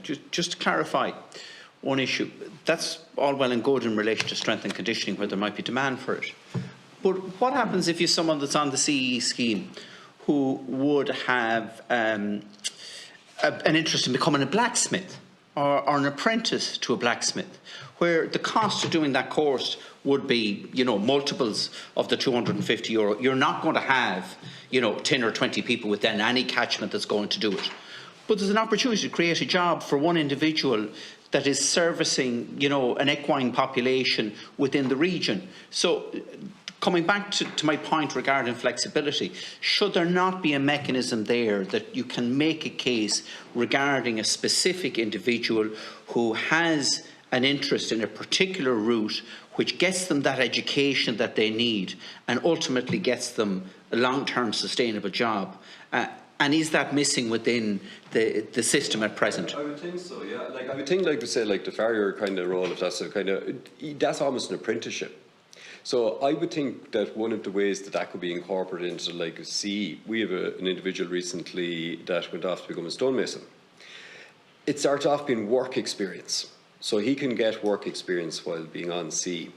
just to clarify one issue. That's all well and good in relation to strength and conditioning, where there might be demand for it. But what happens if you're someone that's on the CE scheme who would have an interest in becoming a blacksmith or an apprentice to a blacksmith, where the cost of doing that course would be, multiples of the €250? You're not going to have, 10 or 20 people within any catchment that's going to do it. But there's an opportunity to create a job for one individual that is servicing, an equine population within the region. So, coming back to my point regarding flexibility, should there not be a mechanism there that you can make a case regarding a specific individual who has an interest in a particular route which gets them that education that they need and ultimately gets them a long-term sustainable job? And is that missing within the system at present? I would think so, yeah. I would think, we say, the farrier kind of role, if that's almost an apprenticeship. So I would think that one of the ways that could be incorporated into a CE, we have an individual recently that went off to become a stonemason. It starts off being work experience. So he can get work experience while being on CE.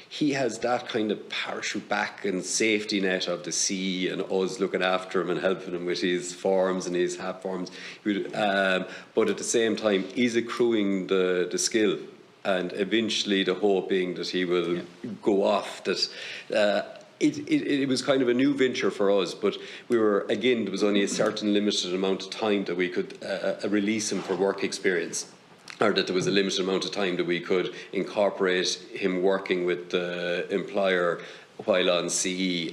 He has that kind of parachute back and safety net of the CE and us looking after him and helping him with his forms and his HAP forms. But at the same time, he's accruing the skill, and eventually the hope being that he will go off. It was kind of a new venture for us, but there was only a certain limited amount of time that we could release him for work experience, or that there was a limited amount of time that we could incorporate him working with the employer while on CE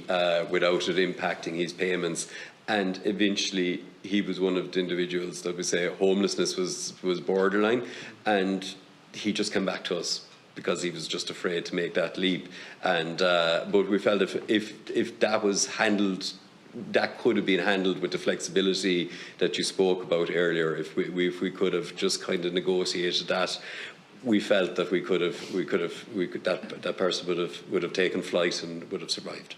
without it impacting his payments. And eventually he was one of the individuals that we say homelessness was borderline, and he just came back to us because he was just afraid to make that leap. And but we felt if that was handled, that could have been handled with the flexibility that you spoke about earlier. If we could have just kind of negotiated that, we felt that that person would have taken flight and would have survived.